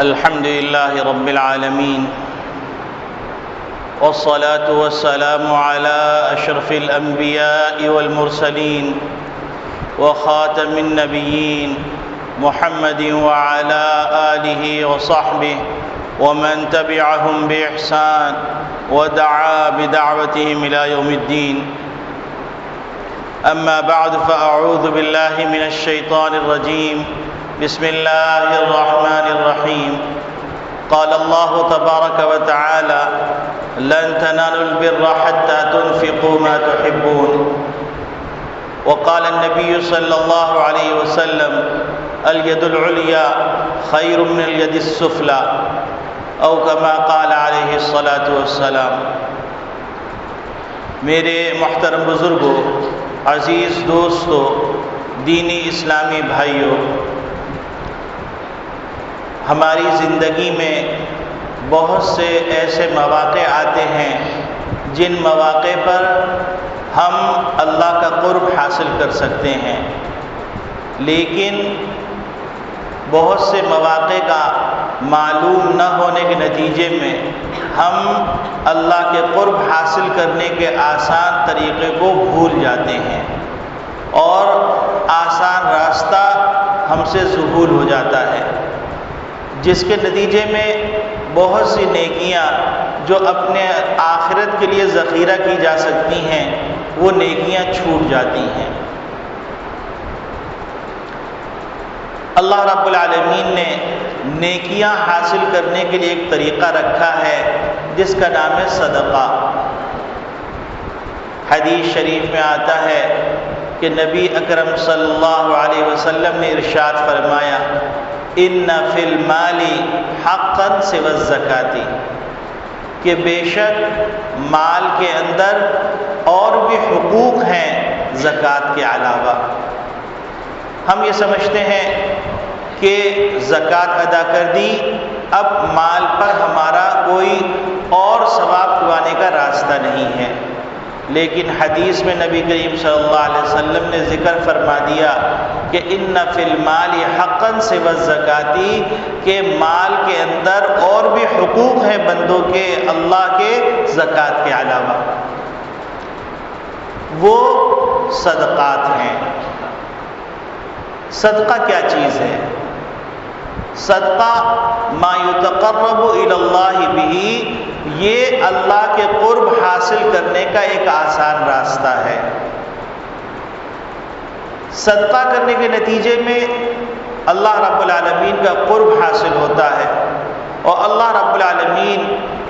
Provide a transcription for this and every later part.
الحمد لله رب العالمين، والصلاة والسلام على أشرف الأنبياء والمرسلين وخاتم النبيين محمد وعلى آله وصحبه ومن تبعهم بإحسان ودعا بدعوتهم إلى يوم الدين. أما بعد، فأعوذ بالله من الشيطان الرجيم. بسم الله الرحمن الرحيم. قال الله تبارك وتعالى: لن تنالوا البر حتى تنفقوا ما تحبون. وقال النبي صلى الله عليه وسلم: اليد العليا خير من اليد السفلى، او كما قال عليه الصلاة والسلام. میرے محترم بزرگوں، عزیز دوستوں، دینی اسلامی بھائیوں، ہماری زندگی میں بہت سے ایسے مواقع آتے ہیں جن مواقع پر ہم اللہ کا قرب حاصل کر سکتے ہیں، لیکن بہت سے مواقع کا معلوم نہ ہونے کے نتیجے میں ہم اللہ کے قرب حاصل کرنے کے آسان طریقے کو بھول جاتے ہیں اور آسان راستہ ہم سے ظہور ہو جاتا ہے، جس کے نتیجے میں بہت سی نیکیاں جو اپنے آخرت کے لیے ذخیرہ کی جا سکتی ہیں وہ نیکیاں چھوٹ جاتی ہیں۔ اللہ رب العالمین نے نیکیاں حاصل کرنے کے لیے ایک طریقہ رکھا ہے جس کا نام ہے صدقہ۔ حدیث شریف میں آتا ہے کہ نبی اکرم صلی اللہ علیہ وسلم نے ارشاد فرمایا: ان فی المال حقا سوى الزکاۃ، کہ بے شک مال کے اندر اور بھی حقوق ہیں زکوٰۃ کے علاوہ۔ ہم یہ سمجھتے ہیں کہ زکوٰۃ ادا کر دی، اب مال پر ہمارا کوئی اور ثواب کمانے کا راستہ نہیں ہے، لیکن حدیث میں نبی کریم صلی اللہ علیہ وسلم نے ذکر فرما دیا کہ ان فی المال حقا سوى الزکاۃ، کہ مال کے اندر اور بھی حقوق ہیں بندوں کے اللہ کے زکوٰۃ کے علاوہ، وہ صدقات ہیں۔ صدقہ کیا چیز ہے؟ صدقہ ما یتقرب الی اللہ بہ، یہ اللہ کے قرب حاصل کرنے کا ایک آسان راستہ ہے۔ صدقہ کرنے کے نتیجے میں اللہ رب العالمین کا قرب حاصل ہوتا ہے، اور اللہ رب العالمین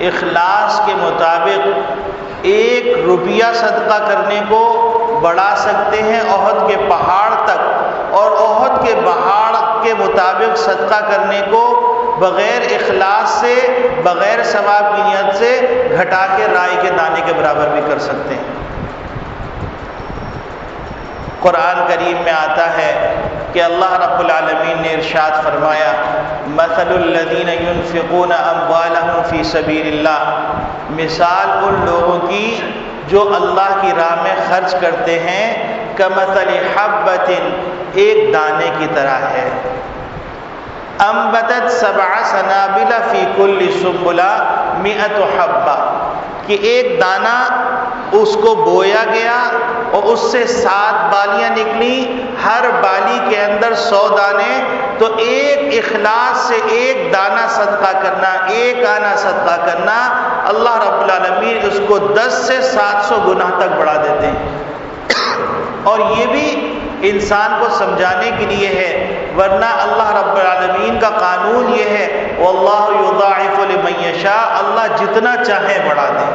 اخلاص کے مطابق 1 روپیہ صدقہ کرنے کو بڑھا سکتے ہیں احد کے پہاڑ تک، اور احد کے پہاڑ کے مطابق صدقہ کرنے کو بغیر اخلاص سے، بغیر ثواب کی نیت سے گھٹا کے رائی کے دانے کے برابر بھی کر سکتے ہیں۔ قرآن کریم میں آتا ہے کہ اللہ رب العالمین نے ارشاد فرمایا: مثل الذین ينفقون اموالهم فی سبیل اللہ، مثال ان لوگوں کی جو اللہ کی راہ میں خرچ کرتے ہیں، کمثل حبۃ، ایک دانے کی طرح ہے، انبتت 7 سنابل فی کل سنبلہ 100 حبہ، کہ ایک دانہ اس کو بویا گیا اور اس سے 7 بالیاں نکلی، ہر بالی کے اندر 100 دانے، تو ایک اخلاص سے ایک دانہ صدقہ کرنا، ایک آنا صدقہ کرنا، اللہ رب العالمین اس کو 10 سے 700 گنا تک بڑھا دیتے ہیں۔ اور یہ بھی انسان کو سمجھانے کے لیے ہے، ورنہ اللہ رب العالمین کا قانون یہ ہے: واللہ یضاعف لمن یشاء، اللہ جتنا چاہے بڑھا دے۔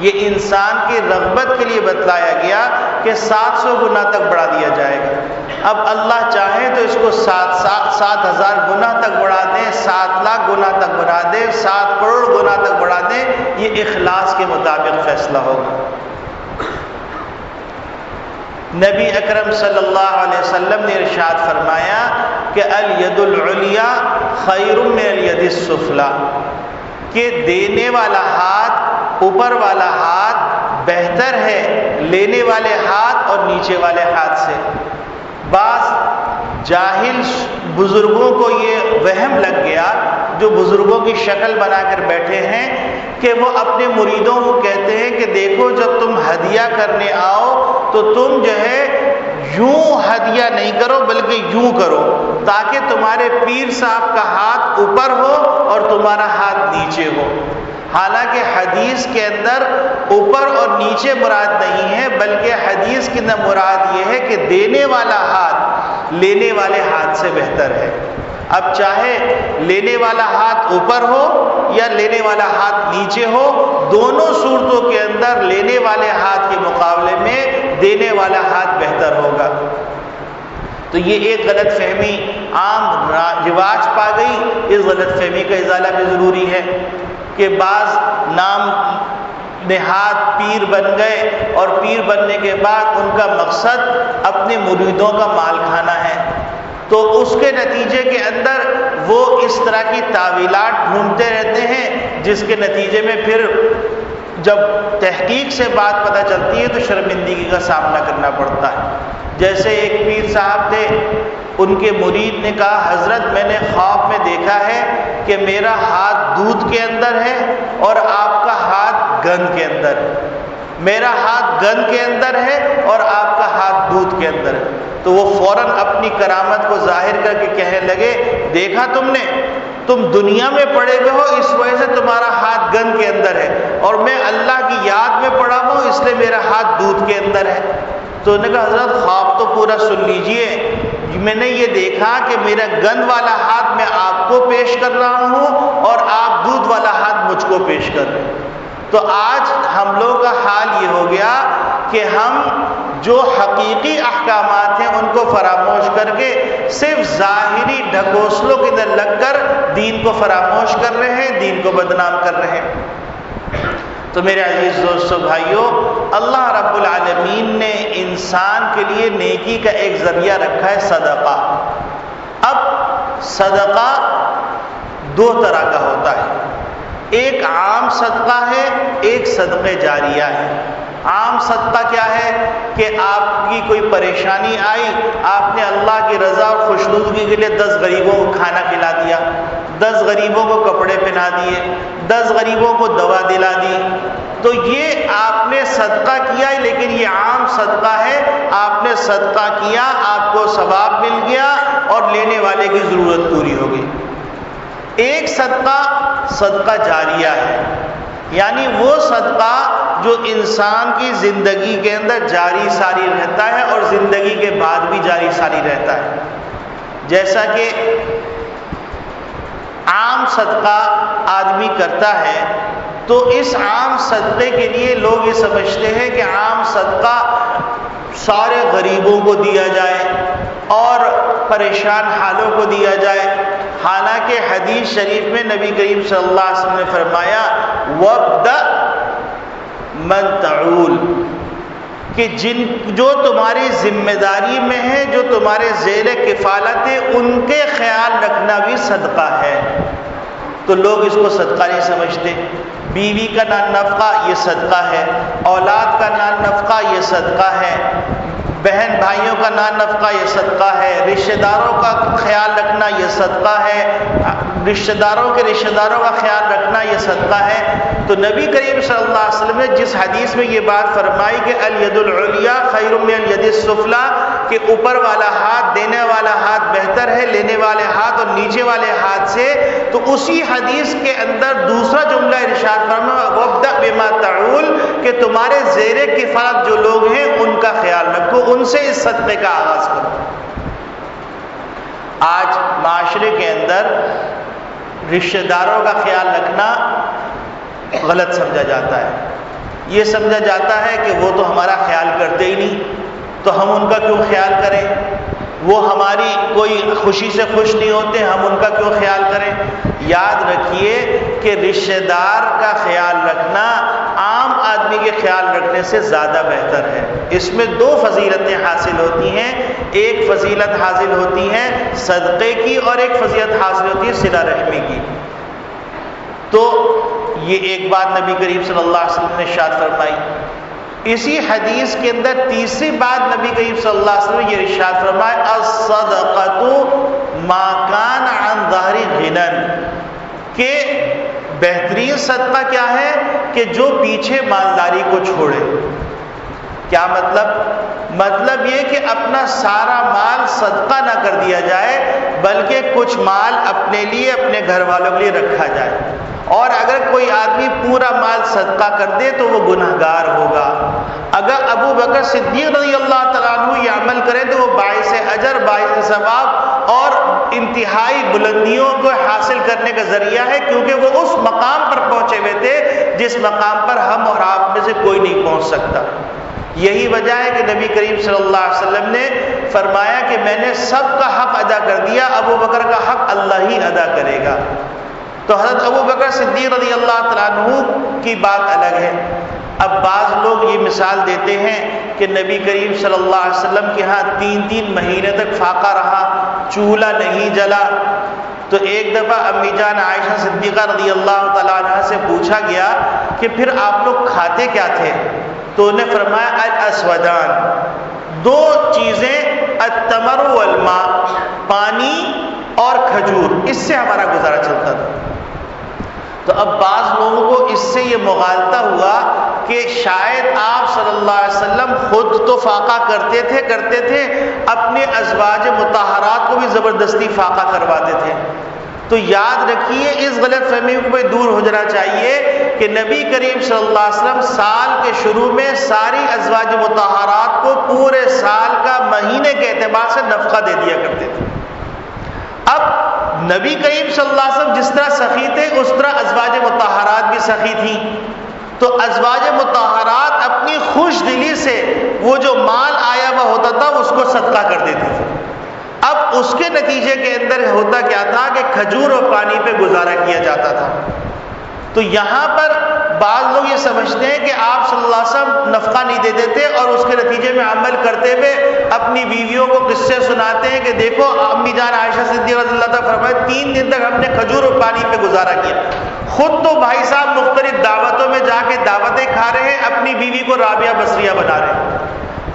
یہ انسان کی رغبت کے لیے بتلایا گیا کہ 700 گنا تک بڑھا دیا جائے گا۔ اب اللہ چاہے تو اس کو 7,000 گنا تک بڑھا دیں، 7 لاکھ گنا تک بڑھا دیں، 7 کروڑ گنا تک بڑھا دیں، یہ اخلاص کے مطابق فیصلہ ہوگا۔ نبی اکرم صلی اللہ علیہ وسلم نے ارشاد فرمایا کہ الید العلیا خیر من الید السفلی، کہ دینے والا ہاتھ، اوپر والا ہاتھ بہتر ہے لینے والے ہاتھ اور نیچے والے ہاتھ سے۔ بعض جاہل بزرگوں کو یہ وہم لگ گیا، جو بزرگوں کی شکل بنا کر بیٹھے ہیں، کہ وہ اپنے مریدوں کو کہتے ہیں کہ دیکھو جب تم ہدیہ کرنے آؤ تو تم جو ہے یوں ہدیہ نہیں کرو بلکہ یوں کرو، تاکہ تمہارے پیر صاحب کا ہاتھ اوپر ہو اور تمہارا ہاتھ نیچے ہو۔ حالانکہ حدیث کے اندر اوپر اور نیچے مراد نہیں ہے، بلکہ حدیث کے اندر مراد یہ ہے کہ دینے والا ہاتھ لینے والے ہاتھ سے بہتر ہے۔ اب چاہے لینے والا ہاتھ اوپر ہو یا لینے والا ہاتھ نیچے ہو، دونوں صورتوں کے اندر لینے والے ہاتھ کے مقابلے میں دینے والا ہاتھ بہتر ہوگا۔ تو یہ ایک غلط فہمی عام رواج پا گئی، اس غلط فہمی کا ازالہ بھی ضروری ہے کہ بعض نام نہاد پیر بن گئے اور پیر بننے کے بعد ان کا مقصد اپنے مریدوں کا مال کھانا ہے، تو اس کے نتیجے کے اندر وہ اس طرح کی تعویلات ڈھونڈتے رہتے ہیں، جس کے نتیجے میں پھر جب تحقیق سے بات پتہ چلتی ہے تو شرمندگی کا سامنا کرنا پڑتا ہے۔ جیسے ایک پیر صاحب تھے، ان کے مرید نے کہا حضرت میں نے خواب میں دیکھا ہے کہ میرا ہاتھ دودھ کے اندر ہے اور آپ کا ہاتھ گند کے اندر ہے، میرا ہاتھ گند کے اندر ہے اور آپ کا ہاتھ دودھ کے اندر ہے۔ تو وہ فوراً اپنی کرامت کو ظاہر کر کے کہنے لگے دیکھا تم نے، تم دنیا میں پڑے ہوئے ہو اس وجہ سے تمہارا ہاتھ گند کے اندر ہے، اور میں اللہ کی یاد میں پڑا ہوں اس لیے میرا ہاتھ دودھ کے اندر ہے۔ تو انہوں نے کہا حضرت خواب تو پورا سن لیجئے، میں نے یہ دیکھا کہ میرا گند والا ہاتھ میں آپ کو پیش کر رہا ہوں اور آپ دودھ والا ہاتھ مجھ کو پیش کر رہے ہیں۔ تو آج ہم لوگوں کا حال یہ ہو گیا کہ ہم جو حقیقی احکامات ہیں ان کو فراموش کر کے صرف ظاہری ڈھکوسلوں کے اندر لگ کر دین کو فراموش کر رہے ہیں، دین کو بدنام کر رہے ہیں۔ تو میرے عزیز دوستو بھائیو، اللہ رب العالمین نے انسان کے لیے نیکی کا ایک ذریعہ رکھا ہے صدقہ۔ اب صدقہ دو طرح کا ہوتا ہے، ایک عام صدقہ ہے، ایک صدقہ جاریہ ہے۔ عام صدقہ کیا ہے کہ آپ کی کوئی پریشانی آئی، آپ نے اللہ کی رضا اور خوشنودگی کے لیے 10 غریبوں کو کھانا کھلا دیا، 10 غریبوں کو کپڑے پہنا دیے، 10 غریبوں کو دوا دلا دی، تو یہ آپ نے صدقہ کیا، لیکن یہ عام صدقہ ہے۔ آپ نے صدقہ کیا، آپ کو ثواب مل گیا اور لینے والے کی ضرورت پوری ہو گئی۔ ایک صدقہ جاریہ ہے، یعنی وہ صدقہ جو انسان کی زندگی کے اندر جاری ساری رہتا ہے اور زندگی کے بعد بھی جاری ساری رہتا ہے۔ جیسا کہ عام صدقہ آدمی کرتا ہے تو اس عام صدقے کے لیے لوگ یہ سمجھتے ہیں کہ عام صدقہ سارے غریبوں کو دیا جائے اور پریشان حالوں کو دیا جائے، حالانکہ حدیث شریف میں نبی کریم صلی اللہ علیہ وسلم نے فرمایا وَابْدَأْ مَنْ تَعُولُ، کہ جو تمہاری ذمہ داری میں ہے، جو تمہارے زیر کفالت ہے، ان کے خیال رکھنا بھی صدقہ ہے۔ تو لوگ اس کو صدقہ نہیں سمجھتے۔ بیوی کا نان نفقہ یہ صدقہ ہے، اولاد کا نان نفقہ یہ صدقہ ہے، بہن بھائیوں کا نان نفقہ یہ صدقہ ہے، رشتہ داروں کا خیال رکھنا یہ صدقہ ہے، رشتہ داروں کا خیال رکھنا یہ صدقہ ہے۔ تو نبی کریم صلی اللہ علیہ وسلم نے جس حدیث میں یہ بات فرمائی کہ الید العلیٰ خیر من الید السفلیٰ، کہ اوپر والا ہاتھ دینے والا ہاتھ بہتر ہے لینے والے ہاتھ اور نیچے والے ہاتھ سے، تو اسی حدیث کے اندر دوسرا جملہ ارشاد فرمایا وابدأ بما تعول، کہ تمہارے زیر کفالت جو لوگ ہیں ان کا خیال رکھو، ان سے اس صدقے کا آغاز کرو۔ آج معاشرے کے اندر رشتہ داروں کا خیال رکھنا غلط سمجھا جاتا ہے۔ یہ سمجھا جاتا ہے کہ وہ تو ہمارا خیال کرتے ہی نہیں، تو ہم ان کا کیوں خیال کریں، وہ ہماری کوئی خوشی سے خوش نہیں ہوتے، ہم ان کا کیوں خیال کریں۔ یاد رکھیے کہ رشتہ دار کا خیال رکھنا عام آدمی کے خیال رکھنے سے زیادہ بہتر ہے۔ اس میں 2 فضیلتیں حاصل ہوتی ہیں، ایک فضیلت حاصل ہوتی ہے صدقے کی اور ایک فضیلت حاصل ہوتی ہے صلہ رحمی کی۔ تو یہ ایک بات نبی کریم صلی اللہ علیہ وسلم نے ارشاد فرمائی۔ اسی حدیث کے اندر تیسری بات نبی کریم صلی اللہ علیہ وسلم نے یہ ارشاد فرمایا الصدقۃ ما کان عن ظہر غنن، کہ بہترین صدقہ کیا ہے کہ جو پیچھے مالداری کو چھوڑے۔ کیا مطلب یہ کہ اپنا سارا مال صدقہ نہ کر دیا جائے، بلکہ کچھ مال اپنے لیے، اپنے گھر والوں کے لیے رکھا جائے۔ اور اگر کوئی آدمی پورا مال صدقہ کر دے تو وہ گنہگار ہوگا۔ اگر ابو بکر صدیق رضی اللہ تعالیٰ عنہ یہ عمل کرے تو وہ باعث اجر، باعث ثواب اور انتہائی بلندیوں کو حاصل کرنے کا ذریعہ ہے، کیونکہ وہ اس مقام پر پہنچے ہوئے تھے جس مقام پر ہم اور آپ میں سے کوئی نہیں پہنچ سکتا۔ یہی وجہ ہے کہ نبی کریم صلی اللہ علیہ وسلم نے فرمایا کہ میں نے سب کا حق ادا کر دیا، ابو بکر کا حق اللہ ہی ادا کرے گا۔ تو حضرت ابو بکر صدیق رضی اللہ تعالیٰ عنہ کی بات الگ ہے۔ اب بعض لوگ یہ مثال دیتے ہیں کہ نبی کریم صلی اللہ علیہ وسلم کے ہاں 3 مہینے تک فاقہ رہا، چولہا نہیں جلا۔ تو ایک دفعہ امی جان عائشہ صدیقہ رضی اللہ تعالیٰ عنہ سے پوچھا گیا کہ پھر آپ لوگ کھاتے کیا تھے؟ تو انہیں فرمایا الاسودان، 2 چیزیں، التمر والماء، پانی اور کھجور، اس سے ہمارا گزارا چلتا تھا۔ تو اب بعض لوگوں کو اس سے یہ مغالطہ ہوا کہ شاید آپ صلی اللہ علیہ وسلم خود تو فاقہ کرتے تھے، اپنے ازواج مطہرات کو بھی زبردستی فاقہ کرواتے تھے۔ تو یاد رکھیے، اس غلط فہمی کو دور ہو جانا چاہیے کہ نبی کریم صلی اللہ علیہ وسلم سال کے شروع میں ساری ازواج مطہرات کو پورے سال کا مہینے کے اعتبار سے نفقہ دے دیا کرتے تھے۔ اب نبی کریم صلی اللہ علیہ وسلم جس طرح سخی تھے اس طرح ازواج مطہرات بھی سخی تھیں، تو ازواج مطہرات اپنی خوش دلی سے وہ جو مال آیا ہوا ہوتا تھا اس کو صدقہ کر دیتی تھی۔ اب اس کے نتیجے کے اندر ہوتا کیا تھا کہ کھجور اور پانی پہ گزارا کیا جاتا تھا۔ تو یہاں پر بعض لوگ یہ سمجھتے ہیں کہ آپ صلی اللہ علیہ وسلم نفقہ نہیں دیتے تھے اور اس کے نتیجے میں عمل کرتے ہوئے اپنی بیویوں کو قصے سناتے ہیں کہ دیکھو امی جان عائشہ صدیقہ رضی اللہ تعالیٰ فرمائے 3 دن تک ہم نے کھجور اور پانی پہ گزارا کیا۔ خود تو بھائی صاحب مختلف دعوتوں میں جا کے دعوتیں کھا رہے ہیں، اپنی بیوی کو رابعہ بصریہ بنا رہے ہیں۔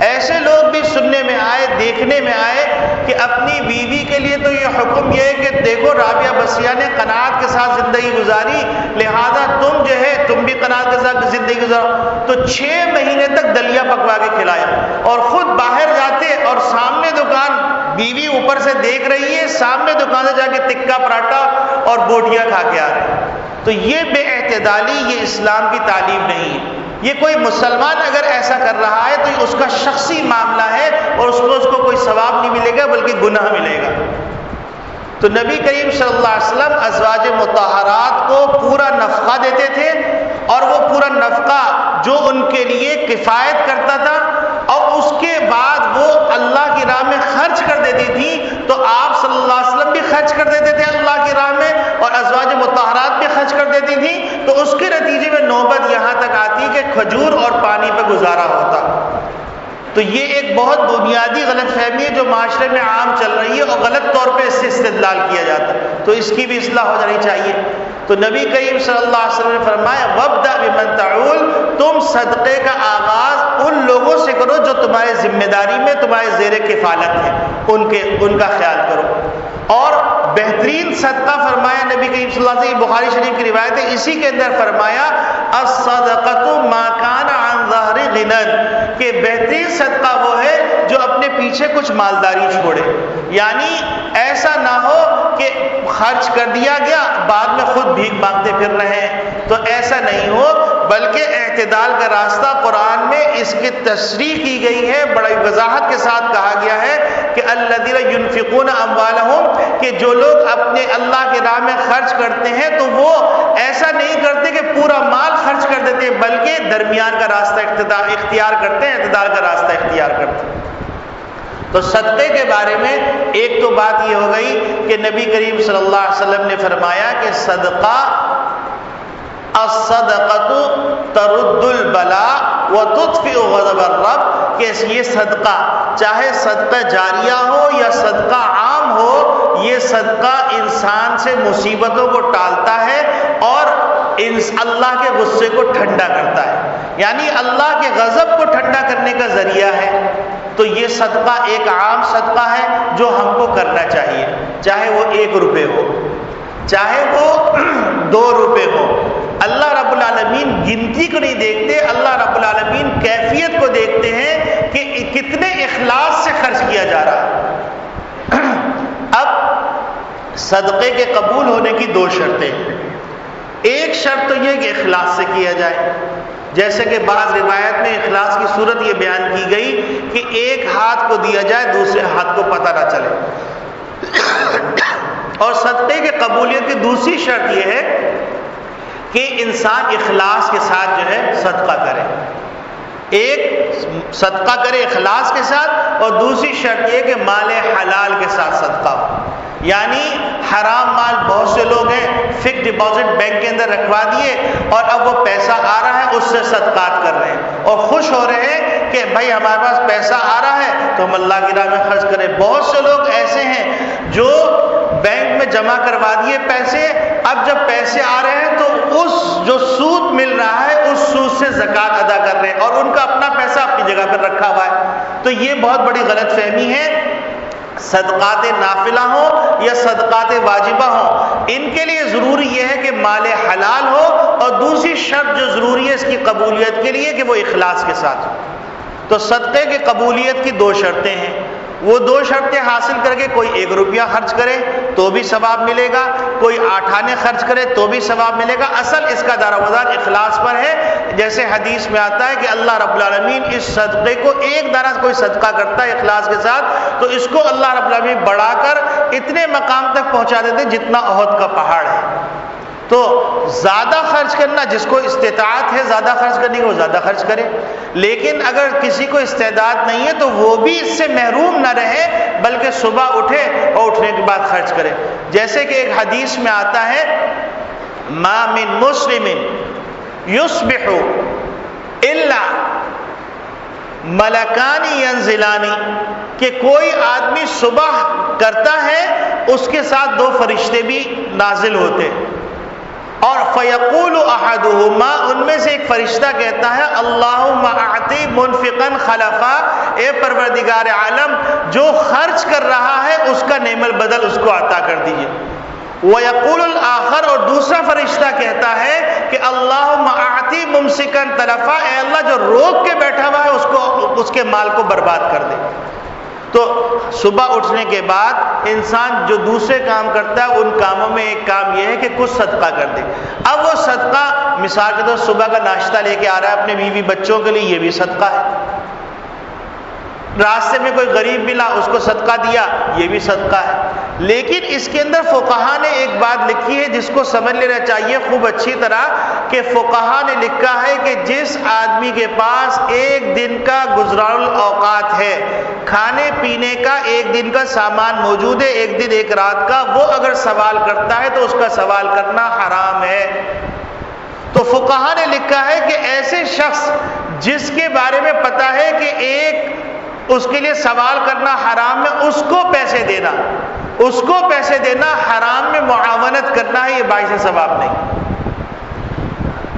ایسے لوگ بھی سننے میں آئے، دیکھنے میں آئے کہ اپنی بیوی کے لیے تو یہ حکم یہ ہے کہ دیکھو رابعہ بصریہ نے قناعت کے ساتھ زندگی گزاری، لہذا تم بھی قناعت کے ساتھ زندگی گزارو۔ تو 6 مہینے تک دلیا پکوا کے کھلایا، اور خود باہر جاتے اور سامنے دکان، بیوی اوپر سے دیکھ رہی ہے، سامنے دکان سے جا کے تکا پراٹھا اور بوٹیاں کھا کے آ رہے ہیں۔ تو یہ بے اعتدالی، یہ اسلام کی تعلیم نہیں ہے۔ یہ کوئی مسلمان اگر ایسا کر رہا ہے تو یہ اس کا شخصی معاملہ ہے اور اس کو کوئی ثواب نہیں ملے گا بلکہ گناہ ملے گا۔ تو نبی کریم صلی اللہ علیہ وسلم ازواج مطہرات کو پورا نفقہ دیتے تھے، اور وہ پورا نفقہ جو ان کے لیے کفایت کرتا تھا، اور اس کے بعد وہ اللہ کی راہ میں خرچ کر دیتی تھی، تو آپ صلی اللہ علیہ وسلم بھی خرچ کر دیتے تھے اللہ کی راہ میں، اور ازواج مطہرات بھی خرچ کر دیتی تھیں۔ تو اس کے نتیجے میں نوبت یہاں تک آتی کہ کھجور اور پانی پہ گزارا ہوتا۔ تو یہ ایک بہت بنیادی غلط فہمی ہے جو معاشرے میں عام چل رہی ہے، اور غلط طور پہ اس سے استدلال کیا جاتا ہے، تو اس کی بھی اصلاح ہو جانی چاہیے۔ تو نبی کریم صلی اللہ علیہ وسلم نے فرمایا وَابْدَأْ بِمَنْ تَعُولُ، تم صدقے کا آغاز ان لوگوں سے کرو جو تمہارے ذمہ داری میں، تمہارے زیر کفالت ہیں، ان کا خیال کرو۔ اور بہترین صدقہ فرمایا نبی کریم صلی اللہ علیہ وسلم، بخاری شریف کی روایت ہے، اسی کے اندر فرمایا الصدقۃ ما کان عن ظہر غنى، کہ بہترین صدقہ وہ ہے جو اپنے پیچھے کچھ مالداری چھوڑے، یعنی ایسا نہ ہو کہ خرچ کر دیا گیا بعد میں خود بھیک مانگتے پھر رہے ہیں، تو ایسا نہیں ہو، بلکہ اعتدال کا راستہ قرآن میں اس کی تشریح کی گئی ہے، بڑی وضاحت کے ساتھ کہا گیا ہے کہ الذین ينفقون اموالهم، کہ جو لوگ اپنے اللہ کی راہ میں خرچ کرتے ہیں تو وہ ایسا نہیں کرتے کہ پورا مال خرچ کر دیتے، بلکہ درمیان کا راستہ اختیار کرتے ہیں، اعتدال کا راستہ اختیار کرتے ہیں۔ تو صدقے کے بارے میں ایک تو بات یہ ہو گئی کہ نبی کریم صلی اللہ علیہ وسلم نے فرمایا کہ صدقہ الصدقۃ ترد البلاء وتطفئ غضب الرب، کہ یہ صدقہ چاہے صدقہ جاریہ ہو یا صدقہ عام ہو، یہ صدقہ انسان سے مصیبتوں کو ٹالتا ہے اور اللہ کے غصے کو ٹھنڈا کرتا ہے، یعنی اللہ کے غضب کو ٹھنڈا کرنے کا ذریعہ ہے۔ تو یہ صدقہ ایک عام صدقہ ہے جو ہم کو کرنا چاہیے، چاہے وہ 1 روپے ہو، چاہے وہ 2 روپے ہو۔ اللہ رب العالمین گنتی کو نہیں دیکھتے، اللہ رب العالمین کیفیت کو دیکھتے ہیں کہ کتنے اخلاص سے خرچ کیا جا رہا ہے۔ اب صدقے کے قبول ہونے کی 2 شرطیں ہیں۔ ایک شرط تو یہ کہ اخلاص سے کیا جائے، جیسے کہ بعض روایت میں اخلاص کی صورت یہ بیان کی گئی کہ ایک ہاتھ کو دیا جائے دوسرے ہاتھ کو پتہ نہ چلے۔ اور صدقے کے قبولیت کی دوسری شرط یہ ہے کہ انسان اخلاص کے ساتھ جو ہے صدقہ کرے۔ ایک صدقہ کرے اخلاص کے ساتھ، اور دوسری شرط یہ کہ مال حلال کے ساتھ صدقہ ہو، یعنی حرام مال بہت سے لوگ ہیں فکس ڈپازٹ بینک کے اندر رکھوا دیے اور اب وہ پیسہ آ رہا ہے اس سے صدقات کر رہے ہیں اور خوش ہو رہے ہیں کہ بھائی ہمارے پاس پیسہ آ رہا ہے تو ہم اللہ کی راہ میں خرچ کریں۔ بہت سے لوگ ایسے ہیں جو بینک میں جمع کروا دیے پیسے، اب جب پیسے آ رہے ہیں تو اس جو سود مل رہا ہے اس سود سے زکوٰۃ ادا کر رہے ہیں اور ان کا اپنا پیسہ اپنی جگہ پر رکھا ہوا ہے۔ تو یہ بہت بڑی غلط فہمی ہے۔ صدقات نافلہ ہوں یا صدقات واجبہ ہوں، ان کے لیے ضروری یہ ہے کہ مال حلال ہو، اور دوسری شرط جو ضروری ہے اس کی قبولیت کے لیے کہ وہ اخلاص کے ساتھ ہو۔ تو صدقے کی قبولیت کی 2 شرطیں ہیں، وہ 2 شرطیں حاصل کر کے کوئی 1 روپیہ خرچ کرے تو بھی ثواب ملے گا، کوئی 8 آنے خرچ کرے تو بھی ثواب ملے گا۔ اصل اس کا دار و مدار اخلاص پر ہے، جیسے حدیث میں آتا ہے کہ اللہ رب العالمین اس صدقے کو 1 دانہ کوئی صدقہ کرتا ہے اخلاص کے ساتھ تو اس کو اللہ رب العالمین بڑھا کر اتنے مقام تک پہنچا دیتے جتنا احد کا پہاڑ ہے۔ تو زیادہ خرچ کرنا، جس کو استطاعت ہے زیادہ خرچ کرنے کی وہ زیادہ خرچ کرے، لیکن اگر کسی کو استعداد نہیں ہے تو وہ بھی اس سے محروم نہ رہے بلکہ صبح اٹھے اور اٹھنے کے بعد خرچ کرے۔ جیسے کہ ایک حدیث میں آتا ہے ما من مسلم یصبح الا ملکان ینزلان، کہ کوئی آدمی صبح کرتا ہے اس کے ساتھ 2 فرشتے بھی نازل ہوتے، اور فیقول احدہما، ان میں سے ایک فرشتہ کہتا ہے اللہم اعطی منفقا خلفا، اے پروردگار عالم جو خرچ کر رہا ہے اس کا نعم البدل اس کو عطا کر دیجئے۔ وَيَقُولُ الْآخَرُ، اور دوسرا فرشتہ کہتا ہے کہ اللہم اعطی ممسکا تلفا، اے اللہ جو روک کے بیٹھا ہوا ہے اس کے مال کو برباد کر دے۔ تو صبح اٹھنے کے بعد انسان جو دوسرے کام کرتا ہے ان کاموں میں ایک کام یہ ہے کہ کچھ صدقہ کر دے۔ اب وہ صدقہ مثال کے طور صبح کا ناشتہ لے کے آ رہا ہے اپنے بیوی بچوں کے لیے، یہ بھی صدقہ ہے۔ راستے میں کوئی غریب ملا اس کو صدقہ دیا، یہ بھی صدقہ ہے۔ لیکن اس کے اندر فقہا نے ایک بات لکھی ہے جس کو سمجھ لینا چاہیے خوب اچھی طرح، کہ فقہا نے لکھا ہے کہ جس آدمی کے پاس 1 دن کا گزران الاوقات ہے، کھانے پینے کا 1 دن کا سامان موجود ہے، 1 دن 1 رات کا، وہ اگر سوال کرتا ہے تو اس کا سوال کرنا حرام ہے۔ تو فقہا نے لکھا ہے کہ ایسے شخص جس کے بارے میں پتا ہے کہ اس کے لیے سوال کرنا حرام ہے، اس کو پیسے دینا حرام میں معاونت کرنا ہے، یہ باعث ثواب نہیں۔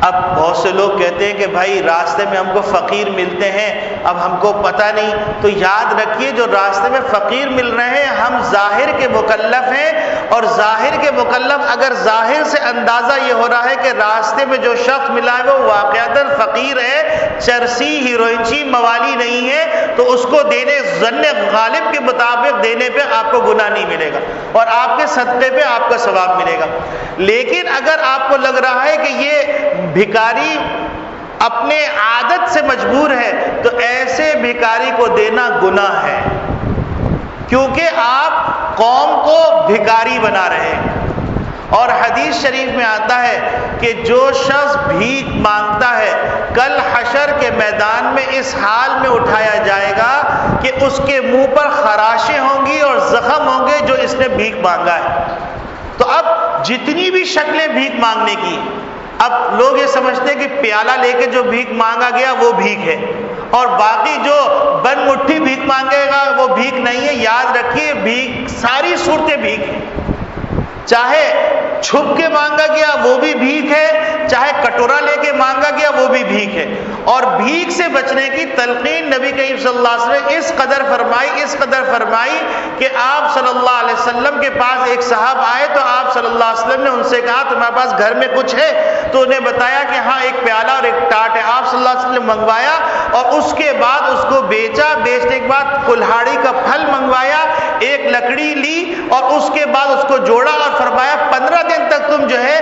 اب بہت سے لوگ کہتے ہیں کہ بھائی راستے میں ہم کو فقیر ملتے ہیں، اب ہم کو پتہ نہیں، تو یاد رکھیے جو راستے میں فقیر مل رہے ہیں ہم ظاہر کے مکلف ہیں، اور ظاہر کے مکلف اگر ظاہر سے اندازہ یہ ہو رہا ہے کہ راستے میں جو شخص ملا ہے وہ واقعتاً فقیر ہے، چرسی ہیروئنچی موالی نہیں ہے، تو اس کو دینے ظن غالب کے مطابق دینے پہ آپ کو گناہ نہیں ملے گا اور آپ کے صدقے پہ آپ کا ثواب ملے گا۔ لیکن اگر آپ کو لگ رہا ہے کہ یہ بھکاری اپنے عادت سے مجبور ہے تو ایسے بھکاری کو دینا گناہ ہے، کیونکہ آپ قوم کو بھکاری بنا رہے ہیں۔ اور حدیث شریف میں آتا ہے کہ جو شخص بھیک مانگتا ہے کل حشر کے میدان میں اس حال میں اٹھایا جائے گا کہ اس کے منہ پر خراشیں ہوں گی اور زخم ہوں گے جو اس نے بھیک مانگا ہے۔ تو اب جتنی بھی شکلیں بھیک مانگنے کی، اب لوگ یہ سمجھتے ہیں کہ پیالہ لے کے جو بھیک مانگا گیا وہ بھیک ہے، اور باقی جو بن مٹھی بھیک مانگے گا وہ بھیک نہیں ہے۔ یاد رکھیے بھیک ساری صورتیں بھیک ہیں، چاہے چھپ کے مانگا گیا وہ بھی بھیک ہے، چاہے کٹورا لے کے مانگا گیا وہ بھی بھیک ہے، اور بھیک سے بچنے کی تلقین نبی کریم صلی اللہ علیہ وسلم نے اس قدر فرمائی کہ آپ صلی اللہ علیہ وسلم کے پاس ایک صاحب آئے تو آپ صلی اللہ علیہ وسلم نے ان سے کہا تمہارے پاس گھر میں کچھ ہے؟ تو انہیں بتایا کہ ہاں ایک پیالہ اور ایک ٹاٹ ہے۔ آپ صلی اللہ علیہ وسلم نے منگوایا اور اس کے بعد اس کو بیچا، بیچنے کے بعد کلہاڑی کا پھل منگوایا، ایک لکڑی لی اور اس کے بعد اس کو جوڑا اور فرمایا 15 دن تک تم جو ہے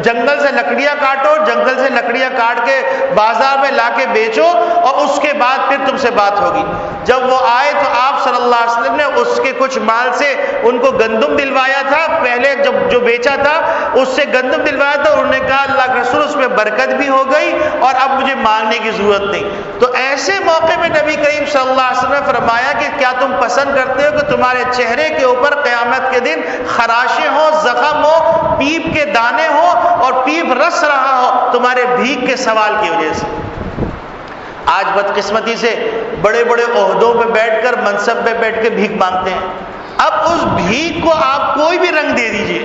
جنگل سے لکڑیاں کاٹو، جنگل سے لکڑیاں کاٹ کے بازار میں لا کے بیچو اور اس کے بعد پھر تم سے بات ہوگی۔ جب وہ آئے تو آپ صلی اللہ علیہ وسلم نے اس کے کچھ مال سے ان کو گندم دلوایا تھا، پہلے جب جو بیچا تھا اس سے گندم دلوایا تھا، انہوں نے کہا اللہ کے رسول اس میں برکت بھی ہو گئی اور اب مجھے مانگنے کی ضرورت نہیں۔ تو ایسے موقع میں نبی کریم صلی اللہ علیہ وسلم نے فرمایا کہ کیا تم پسند کرتے ہو کہ تمہارے چہرے کے اوپر قیامت کے دن خراشیں ہو، زخم ہو، پیپ کے دانے ہو اور پیپ رس رہا ہو تمہارے بھیک کے سوال کی وجہ سے؟ آج بدقسمتی سے بڑے بڑے عہدوں پہ بیٹھ کر، منصب پہ بیٹھ کے بھیک مانگتے ہیں۔ اب اس بھیک کو آپ کوئی بھی رنگ دے دیجئے،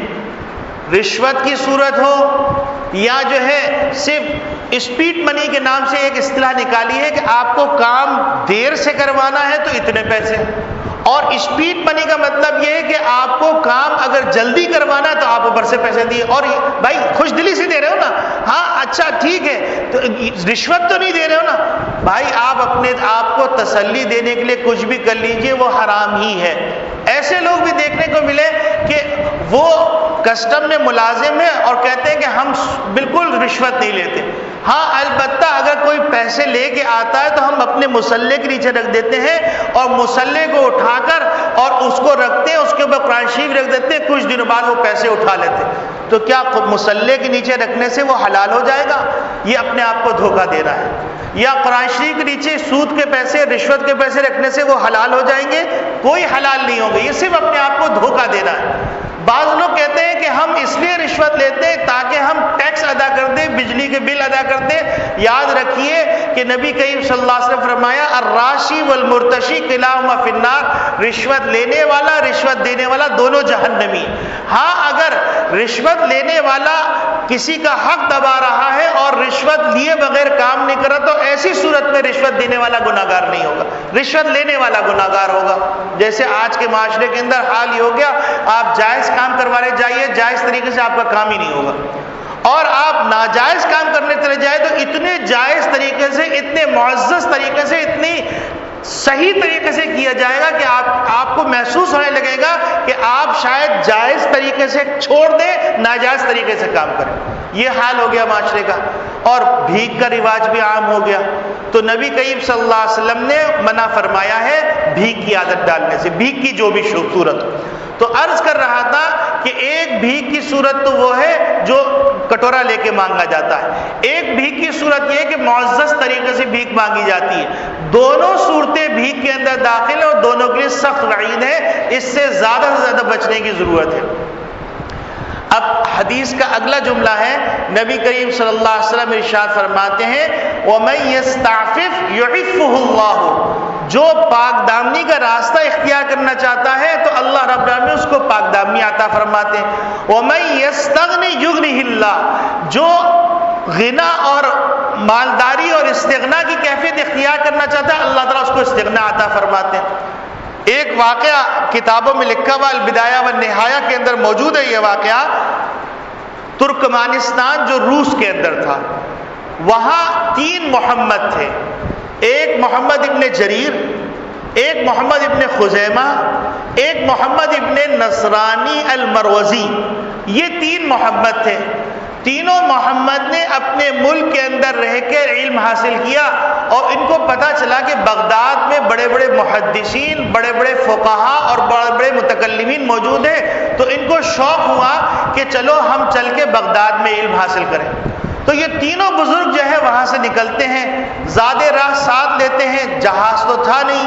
رشوت کی صورت ہو یا جو ہے صرف اسپیڈ منی کے نام سے ایک اصطلاح نکالی ہے کہ آپ کو کام دیر سے کروانا ہے تو اتنے پیسے، اور اسپیڈ منی کا مطلب یہ ہے کہ آپ کو کام اگر جلدی کروانا ہے تو آپ اوپر سے پیسے دیے، اور بھائی خوش دلی سے دے رہے ہو نا، ہاں اچھا ٹھیک ہے، تو رشوت تو نہیں دے رہے ہو نا بھائی، آپ اپنے آپ کو تسلی دینے کے لیے کچھ بھی کر لیجئے، وہ حرام ہی ہے۔ ایسے لوگ بھی دیکھنے کو ملے کہ وہ کسٹم میں ملازم ہیں اور کہتے ہیں کہ ہم بالکل رشوت نہیں لیتے۔ ہاں البتہ اگر کوئی پیسے لے کے آتا ہے تو ہم اپنے مسلح کے نیچے رکھ دیتے ہیں اور مسلح کو اٹھا کر اور اس کو رکھتے ہیں، اس کے اوپر قرآن شریف رکھ دیتے ہیں، کچھ دنوں بعد وہ پیسے اٹھا لیتے ہیں۔ تو کیا مسلح کے نیچے رکھنے سے وہ حلال ہو جائے گا؟ یہ اپنے آپ کو دھوکہ دے رہا ہے۔ یا قرآن شریف کے نیچے سود کے پیسے، رشوت کے پیسے رکھنے سے وہ حلال ہو جائیں گے؟ کوئی حلال نہیں ہوگا، یہ صرف اپنے آپ کو دھوکہ دے رہا ہے۔ بعض لوگ کہتے ہیں کہ ہم اس لیے رشوت لیتے ہیں تاکہ ہم ٹیکس ادا کر دیں، بجلی کے بل ادا کر دیں۔ یاد رکھیے کہ نبی کریم صلی اللہ علیہ وسلم فرمایا الراشی والمرتشی کلاہما فی النار، رشوت لینے والا رشوت دینے والا دونوں جہنمی۔ ہاں اگر رشوت لینے والا کسی کا حق دبا رہا ہے اور رشوت لیے بغیر کام نہیں کر رہا تو ایسی صورت میں رشوت دینے والا گناہگار نہیں ہوگا، رشوت لینے والا گناہگار ہوگا۔ جیسے آج کے معاشرے کے اندر حال یہ ہو گیا، آپ جائز کام کروانے جائیے، جائز طریقے سے آپ کا کام ہی نہیں ہوگا، اور آپ ناجائز کام کرنے چلے جائے تو اتنے جائز طریقے سے، اتنے معزز طریقے سے، اتنی صحیح طریقے سے کیا جائے گا کہ آپ کو محسوس ہونے لگے گا کہ آپ شاید جائز طریقے سے چھوڑ دیں، ناجائز طریقے سے کام کریں۔ یہ حال ہو گیا معاشرے کا، اور بھیک کا رواج بھی عام ہو گیا۔ تو نبی کریم صلی اللہ علیہ وسلم نے منع فرمایا ہے بھیک کی عادت ڈالنے سے، بھیک کی جو بھی صورت۔ تو عرض کر رہا تھا کہ ایک بھیک کی صورت تو وہ ہے جو کٹورا لے کے مانگا جاتا ہے، ایک بھیک کی صورت یہ ہے کہ معزز طریقے سے بھیک مانگی جاتی ہے۔ دونوں صورتیں بھیک کے اندر داخل ہیں اور دونوں کے لیے سخت وعید ہے، اس سے زیادہ بچنے کی ضرورت ہے۔ اب حدیث کا اگلا جملہ ہے، نبی کریم صلی اللہ علیہ وسلم ارشاد فرماتے ہیں وَمَن يَسْتَعْفِفْ يُعِفُّهُ اللَّهُ، جو پاک دامنی کا راستہ اختیار کرنا چاہتا ہے تو اللہ رب العالمین اس کو پاک دامنی عطا فرماتے ہیں۔ وَمَن يَسْتَغْنِ يُغْنِهِ اللَّهُ، جو غنا اور مالداری اور استغنا کی کیفیت اختیار کرنا چاہتا ہے اللہ تعالیٰ اس کو استغنا عطا فرماتے ہیں۔ ایک واقعہ کتابوں میں لکھا ہوا البدایہ والنہایہ کے اندر موجود ہے، یہ واقعہ ترکمانستان جو روس کے اندر تھا، وہاں 3 محمد تھے، ایک محمد ابن جریر، ایک محمد ابن خزیمہ، ایک محمد ابن نصرانی المروزی، یہ 3 محمد تھے۔ تینوں محمد نے اپنے ملک کے اندر رہ کے علم حاصل کیا اور ان کو پتہ چلا کہ بغداد میں بڑے بڑے محدثین، بڑے بڑے فقہا اور بڑے بڑے متکلمین موجود ہیں، تو ان کو شوق ہوا کہ چلو ہم چل کے بغداد میں علم حاصل کریں۔ تو یہ تینوں بزرگ جو ہے وہاں سے نکلتے ہیں، زیادہ راہ ساتھ لیتے ہیں، جہاز تو تھا نہیں،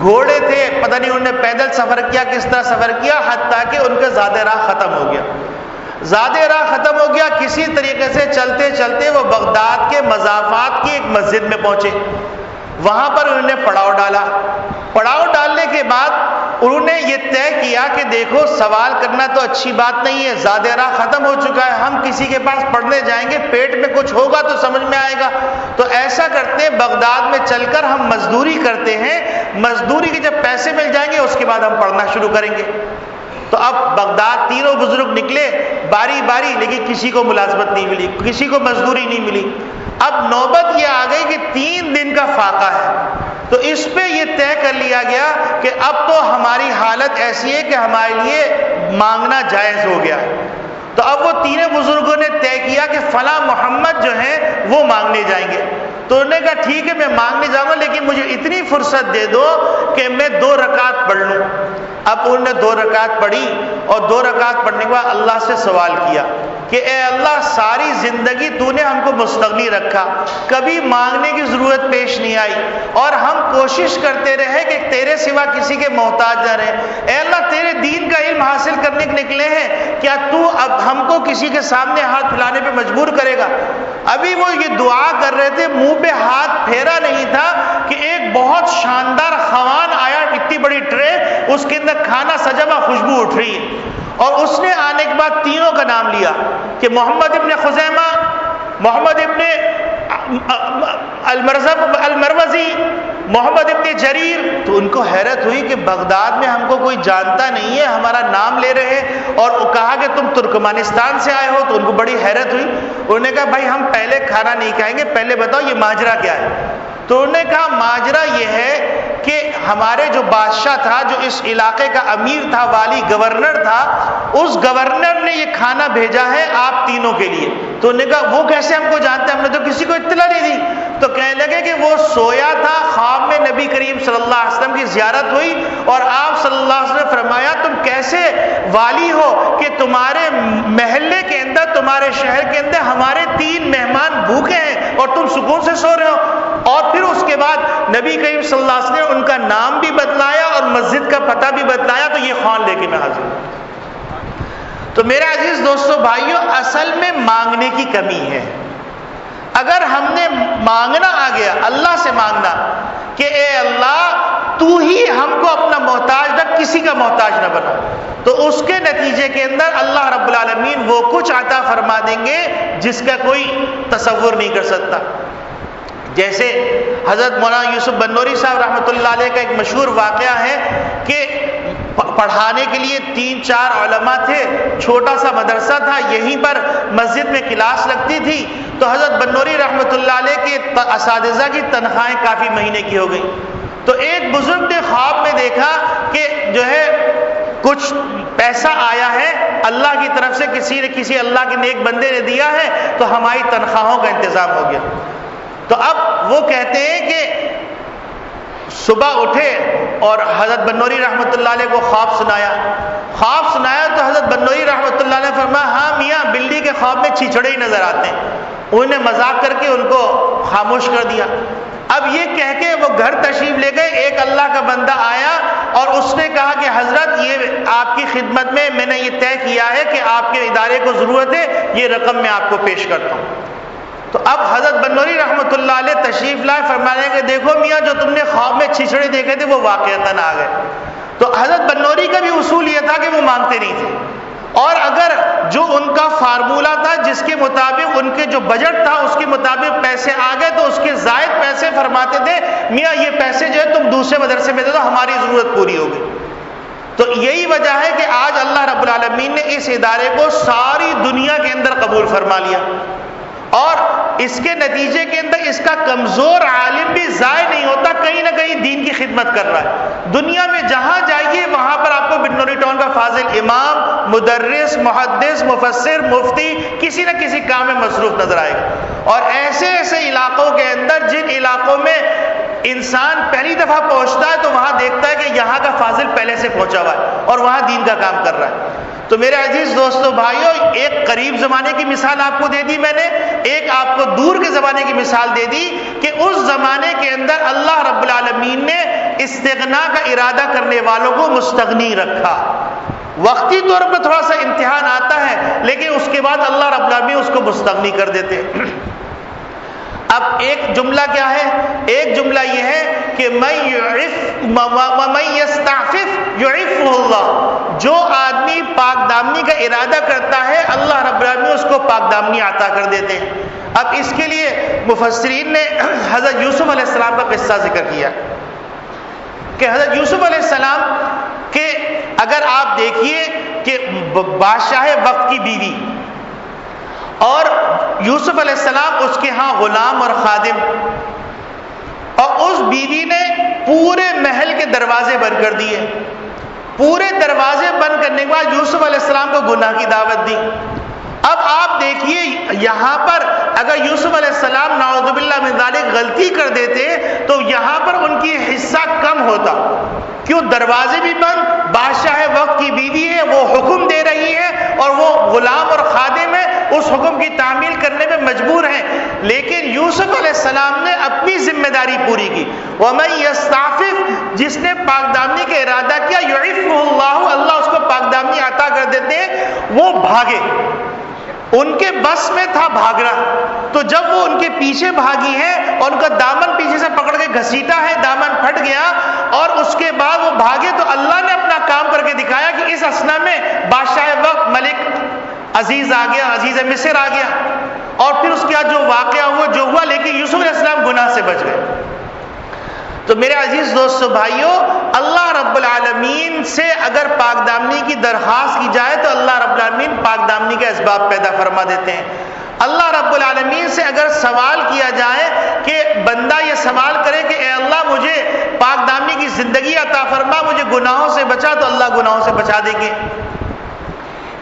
گھوڑے تھے، پتہ نہیں انہوں نے پیدل سفر کیا، کس طرح سفر کیا، حتیٰ کہ ان کا زیادہ راہ ختم ہو گیا۔ زیادہ راہ ختم ہو گیا، کسی طریقے سے چلتے چلتے وہ بغداد کے مضافات کی ایک مسجد میں پہنچے، وہاں پر انہوں نے پڑاؤ ڈالا۔ پڑاؤ ڈالنے کے بعد انہوں نے یہ طے کیا کہ دیکھو سوال کرنا تو اچھی بات نہیں ہے، زاد راہ ختم ہو چکا ہے، ہم کسی کے پاس پڑھنے جائیں گے، پیٹ میں کچھ ہوگا تو سمجھ میں آئے گا، تو ایسا کرتے ہیں بغداد میں چل کر ہم مزدوری کرتے ہیں، مزدوری کے جب پیسے مل جائیں گے اس کے بعد ہم پڑھنا شروع کریں گے۔ تو اب بغداد تینوں بزرگ نکلے باری باری، لیکن کسی کو ملازمت نہیں ملی، کسی کو مزدوری نہیں ملی۔ اب نوبت یہ آ گئی کہ 3 دن کا فاقہ ہے، تو اس پہ یہ طے کر لیا گیا کہ اب تو ہماری حالت ایسی ہے کہ ہمارے لیے مانگنا جائز ہو گیا ہے۔ تو اب وہ تینوں بزرگوں نے طے کیا کہ فلاں محمد جو ہیں وہ مانگنے جائیں گے۔ تو انہوں نے کہا ٹھیک ہے میں مانگنے جاؤں گا، لیکن مجھے اتنی فرصت دے دو کہ میں 2 رکعت پڑھ لوں۔ اب انہوں نے 2 رکعت پڑھی، اور 2 رکعت پڑھنے کے بعد اللہ سے سوال کیا کہ اے اللہ ساری زندگی تو نے ہم کو مستغنی رکھا، کبھی مانگنے کی ضرورت پیش نہیں آئی، اور ہم کوشش کرتے رہے کہ تیرے سوا کسی کے محتاج نہ رہے۔ اے اللہ تیرے دین کا علم حاصل کرنے کے نکلے ہیں، کیا تو اب ہم کو کسی کے سامنے ہاتھ پھیلانے پہ مجبور کرے گا؟ ابھی وہ یہ دعا کر رہے تھے، منہ پہ ہاتھ پھیرا نہیں تھا کہ ایک بہت شاندار خوان آیا، اتنی بڑی ٹرے، اس کے اندر کھانا سجا ہوا، خوشبو اٹھ رہی ہے، اور اس نے آنے کے بعد تینوں کا نام لیا کہ محمد ابن خزیمہ، محمد ابن المروزی، محمد ابن جریر۔ تو ان کو حیرت ہوئی کہ بغداد میں ہم کو کوئی جانتا نہیں ہے، ہمارا نام لے رہے ہیں، اور کہا کہ تم ترکمانستان سے آئے ہو، تو ان کو بڑی حیرت ہوئی۔ انہوں نے کہا بھائی ہم پہلے کھانا نہیں کھائیں گے، پہلے بتاؤ یہ ماجرا کیا ہے؟ تو انہوں نے کہا ماجرا یہ ہے کہ ہمارے جو بادشاہ تھا، جو اس علاقے کا امیر تھا، والی گورنر تھا، اس گورنر نے یہ کھانا بھیجا ہے آپ تینوں کے لیے۔ تو انہوں نے کہا وہ کیسے ہم کو جانتے ہیں، ہم نے تو کسی کو اطلاع نہیں دی۔ تو کہنے لگے کہ وہ سویا تھا، خواب میں نبی کریم صلی اللہ علیہ وسلم کی زیارت ہوئی، اور آپ صلی اللہ علیہ وسلم نے فرمایا تم کیسے والی ہو کہ تمہارے محلے کے اندر، تمہارے شہر کے اندر ہمارے 3 مہمان بھوکے ہیں اور تم سکون سے سو رہے ہو۔ اور پھر اس کے بعد نبی کریم صلی اللہ علیہ وسلم نے ان کا نام بھی بدلایا اور مسجد کا پتہ بھی بدلایا، تو یہ خوان لے کے میں حاضر ہوں۔ تو میرے عزیز دوستو بھائیو، اصل میں مانگنے کی کمی ہے۔ اگر ہم نے مانگنا آ گیا، اللہ سے مانگنا کہ اے اللہ تو ہی ہم کو اپنا محتاج رکھ، کسی کا محتاج نہ بنا، تو اس کے نتیجے کے اندر اللہ رب العالمین وہ کچھ عطا فرما دیں گے جس کا کوئی تصور نہیں کر سکتا۔ جیسے حضرت مولانا یوسف بنوری صاحب رحمۃ اللہ علیہ کا ایک مشہور واقعہ ہے کہ پڑھانے کے لیے 3-4 علماء تھے، چھوٹا سا مدرسہ تھا، یہیں پر مسجد میں کلاس لگتی تھی، تو حضرت بنوری رحمۃ اللہ علیہ کے اساتذہ کی تنخواہیں کافی مہینے کی ہو گئی۔ تو ایک بزرگ نے خواب میں دیکھا کہ جو ہے کچھ پیسہ آیا ہے اللہ کی طرف سے، کسی اللہ کے نیک بندے نے دیا ہے، تو ہماری تنخواہوں کا انتظام ہو گیا۔ تو اب وہ کہتے ہیں کہ صبح اٹھے اور حضرت بنوری رحمۃ اللہ علیہ کو خواب سنایا تو حضرت بنوری رحمۃ اللہ علیہ فرمایا ہاں میاں بلی کے خواب میں چھچھڑے ہی نظر آتے ہیں۔ انہوں نے مذاق کر کے ان کو خاموش کر دیا۔ اب یہ کہہ کے وہ گھر تشریف لے گئے، ایک اللہ کا بندہ آیا اور اس نے کہا کہ حضرت یہ آپ کی خدمت میں نے یہ طے کیا ہے کہ آپ کے ادارے کو ضرورت ہے، یہ رقم میں آپ کو پیش کرتا ہوں۔ تو اب حضرت بنوری رحمۃ اللہ علیہ تشریف لائے، فرمانے کہ دیکھو میاں جو تم نے خواب میں چھچھڑے دیکھے تھے وہ واقعتاً آ گئے۔ تو حضرت بنوری کا بھی اصول یہ تھا کہ وہ مانگتے نہیں تھے، اور اگر جو ان کا فارمولہ تھا جس کے مطابق ان کے جو بجٹ تھا اس کے مطابق پیسے آ گئے تو اس کے زائد پیسے فرماتے تھے میاں یہ پیسے جو ہے تم دوسرے مدرسے میں دے دو، ہماری ضرورت پوری ہوگی۔ تو یہی وجہ ہے کہ آج اللہ رب العالمین نے اس ادارے کو ساری دنیا کے اندر قبول فرما لیا، اور اس کے نتیجے کے اندر اس کا کمزور عالم بھی ضائع نہیں ہوتا، کہیں نہ کہیں دین کی خدمت کر رہا ہے۔ دنیا میں جہاں جائیے وہاں پر آپ کو بنوری ٹاؤن کا فاضل امام، مدرس، محدث، مفسر، مفتی کسی نہ کسی کام میں مصروف نظر آئے گا۔ اور ایسے ایسے علاقوں کے اندر جن علاقوں میں انسان پہلی دفعہ پہنچتا ہے تو وہاں دیکھتا ہے کہ یہاں کا فاضل پہلے سے پہنچا ہوا ہے اور وہاں دین کا کام کر رہا ہے۔ تو میرے عزیز دوستو بھائیو، ایک قریب زمانے کی مثال آپ کو دے دی میں نے، ایک آپ کو دور کے زمانے کی مثال دے دی کہ اس زمانے کے اندر اللہ رب العالمین نے استغنا کا ارادہ کرنے والوں کو مستغنی رکھا۔ وقتی طور پر تھوڑا سا امتحان آتا ہے لیکن اس کے بعد اللہ رب العالمین اس کو مستغنی کر دیتے۔ اب ایک جملہ کیا ہے؟ ایک جملہ یہ ہے کہ من یستعفف یعفہ اللہ، جو آدمی پاک دامنی کا ارادہ کرتا ہے اللہ رب العالمین اس کو پاک دامنی عطا کر دیتے ہیں۔ اب اس کے لیے مفسرین نے حضرت یوسف علیہ السلام کا قصہ ذکر کیا کہ حضرت یوسف علیہ السلام کے اگر آپ دیکھیے کہ بادشاہ وقت کی بیوی اور یوسف علیہ السلام اس کے ہاں غلام اور خادم، اور اس بیوی نے پورے محل کے دروازے بند کر دیے۔ پورے دروازے بند کرنے کے بعد یوسف علیہ السلام کو گناہ کی دعوت دی۔ اب آپ دیکھیے یہاں پر اگر یوسف علیہ السلام نعوذ باللہ من ذالک غلطی کر دیتے تو یہاں پر ان کی حصہ کم ہوتا، کیوں؟ دروازے بھی بند، بادشاہ وقت کی بیوی ہے، وہ حکم دے رہی ہے اور وہ غلام اور خادم ہے، اس حکم کی تعمیل کرنے میں مجبور ہیں۔ لیکن یوسف علیہ السلام نے اپنی ذمہ داری پوری کی۔ وَمَن يَسْتَعْفِفْ، جس نے پاک دامنی کا ارادہ کیا، يُعِفُّهُ اللَّهُ، اللہ اس کو پاک دامنی عطا کر دیتے ہیں۔ وہ بھاگے، ان کے بس میں تھا بھاگنا، تو جب وہ ان کے پیچھے بھاگی ہیں اور ان کا دامن پیچھے سے پکڑ کے گھسیٹا ہے، دامن پھٹ گیا اور اس کے بعد وہ بھاگے تو اللہ نے اپنا کام کر کے دکھایا کہ اس اثنا میں بادشاہ وقت ملک عزیز آ گیا، عزیز مصر آ گیا، اور پھر اس کے بعد جو واقعہ ہوا جو ہوا، لیکن یوسف علیہ السلام گناہ سے بچ گئے۔ تو میرے عزیز دوستو بھائیوں، اللہ رب العالمین سے اگر پاک دامنی کی درخواست کی جائے تو اللہ رب العالمین پاک دامنی کے اسباب پیدا فرما دیتے ہیں۔ اللہ رب العالمین سے اگر سوال کیا جائے کہ بندہ یہ سوال کرے کہ اے اللہ مجھے پاک دامنی کی زندگی عطا فرما، مجھے گناہوں سے بچا، تو اللہ گناہوں سے بچا دیں گے۔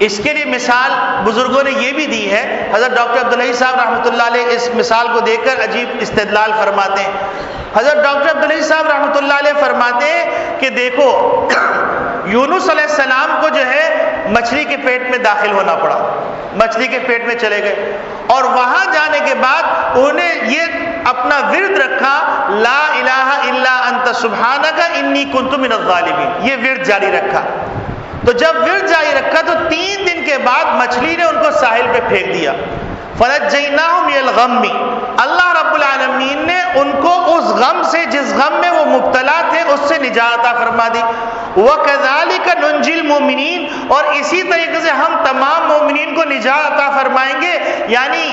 اس کے لیے مثال بزرگوں نے یہ بھی دی ہے، حضرت ڈاکٹر عبدالحی صاحب رحمۃ اللہ علیہ اس مثال کو دیکھ کر عجیب استدلال فرماتے ہیں۔ حضرت ڈاکٹر عبدالحی صاحب رحمۃ اللہ علیہ فرماتے ہیں کہ دیکھو یونس علیہ السلام کو جو ہے مچھلی کے پیٹ میں داخل ہونا پڑا، مچھلی کے پیٹ میں چلے گئے، اور وہاں جانے کے بعد انہوں نے یہ اپنا ورد رکھا، لا الہ الا انت سبحانک انی کنت من الظالمین، یہ ورد جاری رکھا۔ تو جب ورد جاری رکھا تو 3 دن کے بعد مچھلی نے ان کو ساحل پہ پھینک دیا۔ فَنَجَّيْنَاهُ مِنَ الْغَمِّ، اللہ رب العالمین نے ان کو اس غم سے جس غم میں وہ مبتلا تھے اس سے نجات عطا فرما دی۔ وَكَذَلِكَ نُنْجِي الْمُؤْمِنِينَ، اور اسی طریقے سے ہم تمام مومنین کو نجات عطا فرمائیں گے۔ یعنی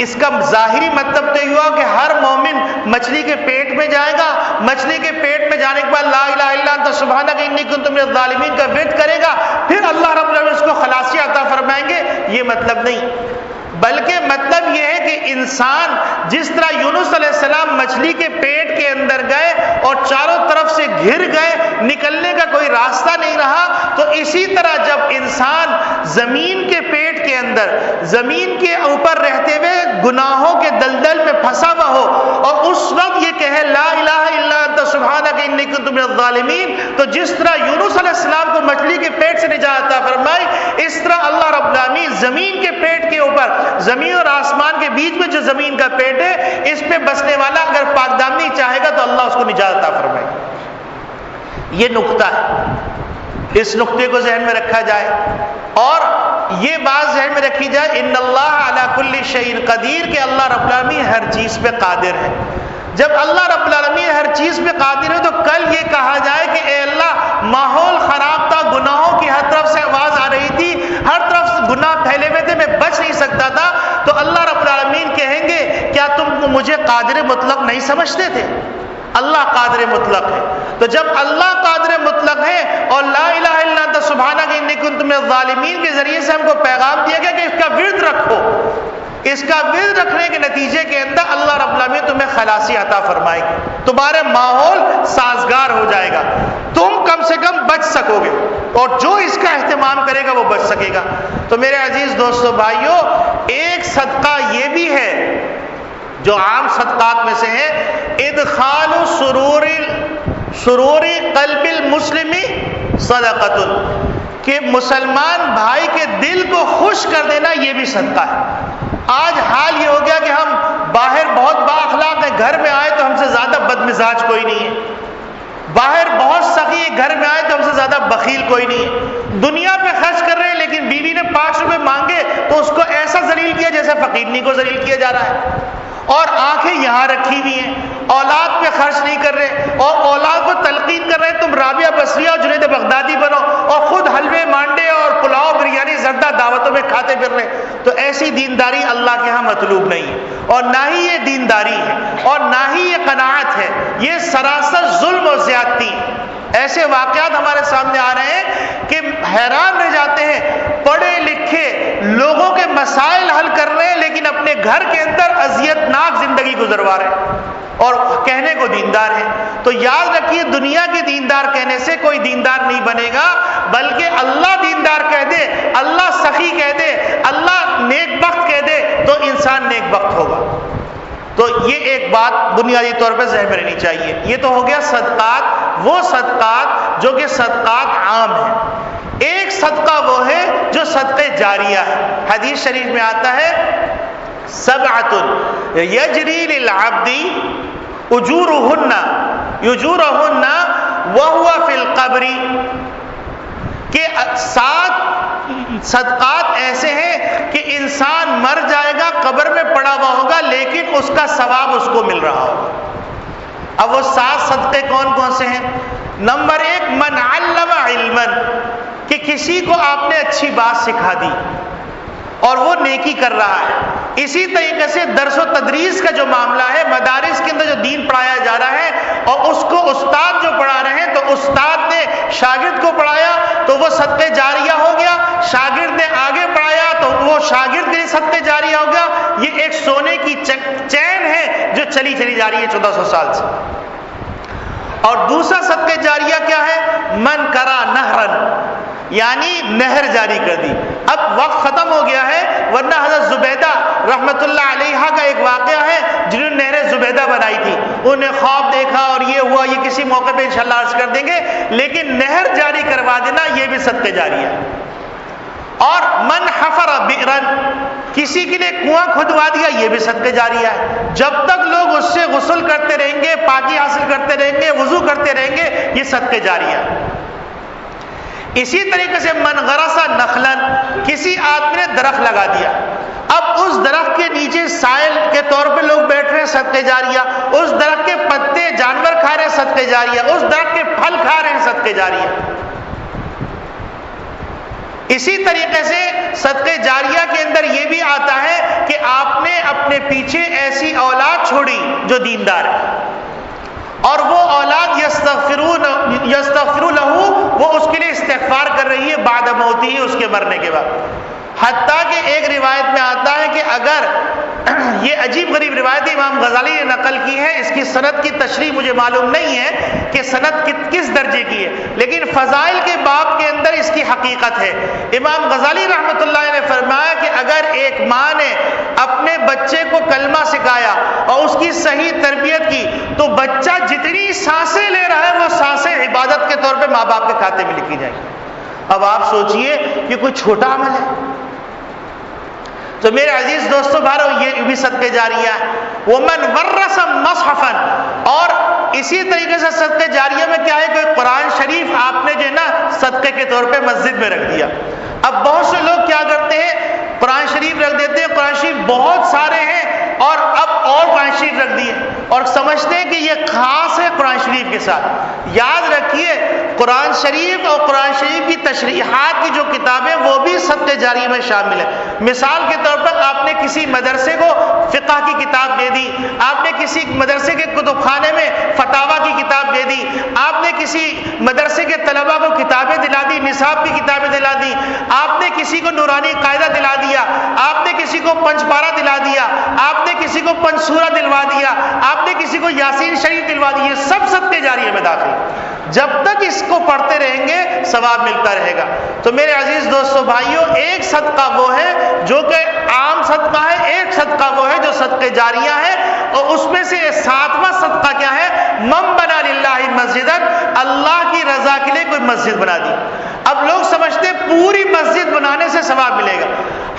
اس کا ظاہری مطلب تو یہ ہوا کہ ہر مومن مچھلی کے پیٹ میں جائے گا، مچھلی کے پیٹ میں جانے کے بعد لا الہ الا انت سبحانک انی کنت من الظالمین کا ورد کرے گا، پھر اللہ رب العالمین اس کو خلاصی عطا فرمائیں گے، یہ مطلب نہیں، بلکہ مطلب یہ ہے کہ انسان جس طرح یونس علیہ السلام مچھلی کے پیٹ کے اندر گئے اور چاروں طرف سے گھر گئے، نکلنے کا کوئی راستہ نہیں رہا، تو اسی طرح جب انسان زمین کے پیٹ کے اندر زمین کے اوپر رہتے ہوئے گناہوں کے دلدل میں پھنسا ہوا ہو اور اس وقت یہ کہے لا الہ الا انت سبحانک انی کنت من الظالمین، تو جس طرح یونس علیہ السلام کو مچھلی کے پیٹ سے نجات عطا فرمائی، اس طرح اللہ رب العالمین زمین کے پیٹ کے اوپر، زمین اور آسمان کے بیچ میں جو زمین کا پیٹ ہے، اس پہ بسنے والا اگر پاک دامنی چاہے گا تو اللہ اس کو نجات عطا فرمائے گا۔ یہ نقطہ ہے، اس نقطے کو ذہن میں رکھا جائے، اور یہ بات ذہن میں رکھی جائے ان اللہ علی کل شیء قدیر، کہ اللہ رب العالمین ہر چیز پہ قادر ہے۔ جب اللہ رب العالمین ہر چیز پہ قادر ہے تو کل یہ کہا جائے کہ اے اللہ ماحول خراب تھا، گناہوں کی ہر طرف سے آواز آ رہی تھی، ہر طرف سے گناہ پھیلے ہوئے تھے، میں بچ نہیں سکتا تھا، تو اللہ رب العالمین کہیں گے کیا تم مجھے قادر مطلق نہیں سمجھتے تھے؟ اللہ قادر مطلق ہے۔ تو جب اللہ قادر مطلق ہے اور لا الہ الا انت سبحانک انی کنت من الظالمین کے ذریعے سے ہم کو پیغام دیا گیا کہ اس کا ورد رکھو، اس کا ورد رکھنے کے نتیجے کے اندر اللہ رب العالمین تمہیں خلاصی عطا فرمائے گی، تمہارے ماحول سازگار ہو جائے گا، تم کم سے کم بچ سکو گے، اور جو اس کا اہتمام کرے گا وہ بچ سکے گا۔ تو میرے عزیز دوستو بھائیوں، ایک صدقہ یہ بھی ہے جو عام صدقات میں سے ہے، ادخال سرور قلب المسلم صدقۃ، کہ مسلمان بھائی کے دل کو خوش کر دینا یہ بھی صدقہ ہے۔ آج حال یہ ہو گیا کہ ہم باہر بہت با اخلاق ہیں، گھر میں آئے تو ہم سے زیادہ بد مزاج کوئی نہیں ہے، باہر بہت سخی ہے، گھر میں آئے تو ہم سے زیادہ بخیل کوئی نہیں ہے، دنیا پہ خرچ کر رہے ہیں لیکن بیوی نے 5 روپے مانگے تو اس کو ایسا ذلیل کیا جیسے فقیرنی کو ذلیل کیا جا رہا ہے، اور آنکھیں یہاں رکھی ہوئی ہیں، اولاد پہ خرچ نہیں کر رہے، اور اولاد کو تلقین کر رہے ہیں تم رابعہ بصریہ اور جنید بغدادی بنو، اور خود حلوے مانڈے اور پلاؤ بریانی زردہ دعوتوں میں کھاتے پھر رہے، تو ایسی دینداری اللہ کے ہاں مطلوب نہیں ہے، اور نہ ہی یہ دینداری ہے، اور نہ ہی یہ قناعت ہے، یہ سراسر ظلم و زیادتی ہے۔ ایسے واقعات ہمارے سامنے آ رہے ہیں کہ حیران رہ جاتے ہیں، پڑھے لکھے لوگوں کے مسائل حل کر رہے ہیں لیکن اپنے گھر کے اندر اذیت ناک زندگی گزروا رہے ہیں اور کہنے کو دیندار ہے۔ تو یاد رکھیے، دنیا کے دیندار کہنے سے کوئی دیندار نہیں بنے گا، بلکہ اللہ دیندار کہہ دے، اللہ سخی کہہ دے، اللہ نیک بخت کہہ دے تو انسان نیک بخت ہوگا۔ تو یہ ایک بات بنیادی طور پر ذہن میں رہنی چاہیے۔ یہ تو ہو گیا صدقات، وہ صدقات جو کہ صدقات عام ہیں۔ ایک صدقہ وہ ہے جو صدقہ جاریہ ہے۔ حدیث شریف میں آتا ہے سبعۃ یجری للعبد اجورہن وہو فی القبر، کہ 7 صدقات ایسے ہیں کہ انسان مر جائے گا، قبر میں پڑا ہوا ہوگا، لیکن اس کا ثواب اس کو مل رہا ہوگا۔ اب وہ 7 صدقے کون کون سے ہیں؟ نمبر 1، من علم علما، کہ کسی کو آپ نے اچھی بات سکھا دی اور وہ نیکی کر رہا ہے۔ اسی طریقے سے درس و تدریس کا جو معاملہ ہے، مدارس کے اندر جو دین پڑھایا جا رہا ہے اور اس کو استاد جو پڑھا رہے ہیں، تو استاد نے شاگرد کو پڑھایا تو وہ صدقہ جاریہ ہو گیا، شاگرد نے آگے پڑھایا تو وہ شاگرد کے لیے صدقہ جاریہ ہو گیا۔ یہ ایک سونے کی چین ہے جو چلی جا رہی ہے 1400 سال سے۔ اور دوسرا صدقہ جاریہ کیا ہے؟ من کرا نہرن، یعنی نہر جاری کر دی۔ اب وقت ختم ہو گیا ہے، ورنہ حضرت زبیدہ رحمت اللہ علیہا کا ایک واقعہ ہے جنہوں نے نہر زبیدہ بنائی تھی، انہوں نے خواب دیکھا اور یہ ہوا، یہ کسی موقع پہ انشاءاللہ عرض کر دیں گے، لیکن نہر جاری کروا دینا یہ بھی صدقہ جاریہ ہے۔ اور من حفر بئرن، کسی کے لیے کنواں کھدوا دیا، یہ بھی صدقہ جاریہ ہے۔ جب تک لوگ اس سے غسل کرتے رہیں گے، پاکی حاصل کرتے رہیں گے، وضو کرتے رہیں گے، یہ صدقہ جاریہ ہے۔ اسی طریقے سے من غرس نخلن، کسی آدمی نے درخت لگا دیا، اب اس درخت کے نیچے سائل کے طور پہ لوگ بیٹھ رہے ہیں، صدقہ جاریہ۔ اس درخت کے پتے جانور کھا رہے ہیں، صدقہ جاریہ۔ اس درخت کے پھل کھا رہے ہیں، صدقہ جاریہ۔ اسی طریقے سے صدقہ جاریہ کے اندر یہ بھی آتا ہے کہ آپ نے اپنے پیچھے ایسی اولاد چھوڑی جو دیندار ہے، اور وہ اولاد یستغفر لہ، وہ اس کے لیے استغفار کر رہی ہے بعد موتی، اس کے مرنے کے بعد۔ حتیٰ کہ ایک روایت میں آتا ہے کہ اگر یہ عجیب غریب روایت امام غزالی نے نقل کی ہے، اس کی سند کی تشریح مجھے معلوم نہیں ہے کہ سند کس درجے کی ہے، لیکن فضائل کے باب کے اندر اس کی حقیقت ہے۔ امام غزالی رحمۃ اللہ نے فرمایا کہ اگر ایک ماں نے اپنے بچے کو کلمہ سکھایا اور اس کی صحیح تربیت کی تو بچہ جتنی سانسیں لے رہا ہے وہ سانسیں عبادت کے طور پہ ماں باپ کے کھاتے میں لکھی جائیں گی۔ اب آپ سوچئے یہ کوئی چھوٹا عمل ہے؟ تو میرے عزیز دوستو بھائیو، یہ بھی صدقہ جاریہ ہے۔ ومن ورث مصحفا، اور اسی طریقے سے صدقہ جاریہ میں کیا ہے کہ قرآن شریف آپ نے جو ہے نا صدقے کے طور پہ مسجد میں رکھ دیا۔ اب بہت سے لوگ کیا کرتے ہیں، قرآن شریف رکھ دیتے ہیں، قرآن شریف بہت سارے ہیں اور اب اور قرآن شریف رکھ دیے اور سمجھتے ہیں کہ یہ خاص ہے قرآن شریف کے ساتھ۔ یاد رکھیے، قرآن شریف اور قرآن شریف کی تشریحات کی جو کتابیں وہ بھی صدقہ جاریہ میں شامل ہیں۔ مثال کے طور پر آپ نے کسی مدرسے کو فقہ کی کتاب دے دی، آپ نے کسی مدرسے کے کتب خانے میں فتاوی کی کتاب دے دی، آپ نے کسی مدرسے کے طلباء کو کتابیں دلا دی، نصاب کی کتابیں دلا دی، آپ نے کسی کو نورانی قاعدہ دلا دیا، آپ نے کسی کو پنج پارہ دلا دیا، آپ نے کسی کو پنج سورہ دلوا دیا، آپ نے کسی کو یاسین شریف دلوا دی، یہ سب صدقہ جاریہ میں داخل۔ جب تک اس کو پڑھتے رہیں گے ثواب ملتا رہے گا۔ تو میرے عزیز دوستو بھائیوں، ایک صدقہ وہ ہے جو کہ عام صدقہ ہے، ایک صدقہ وہ ہے جو صدقہ جاریہ ہے، اور اس میں سے 7واں صدقہ کیا ہے؟ من بنا للہ مسجدا، اللہ کی رضا کے لیے کوئی مسجد بنا دی۔ اب لوگ سمجھتے ہیں پوری مسجد بنانے سے ثواب ملے گا،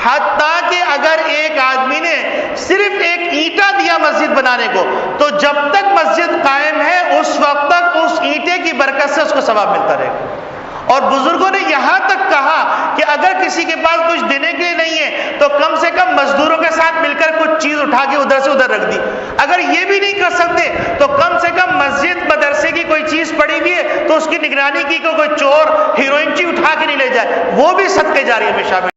حتیٰ کہ اگر ایک آدمی نے صرف ایک اینٹا دیا مسجد بنانے کو تو جب تک مسجد قائم ہے اس وقت تک اس اینٹے کی برکت سے اس کو ثواب ملتا رہے گا۔ اور بزرگوں نے یہاں تک کہا کہ اگر کسی کے پاس کچھ دینے کے لیے نہیں ہے تو کم سے کم مزدوروں کے ساتھ مل کر کچھ چیز اٹھا کے ادھر سے ادھر رکھ دی. اگر یہ بھی نہیں کر سکتے تو کم سے کم مسجد مدرسے کی کوئی چیز پڑی ہوئی ہے تو اس کی نگرانی کی کوئی چور ہیروئن چی اٹھا کے نہیں لے جائے, وہ بھی صدقے جاریہ میں شامل.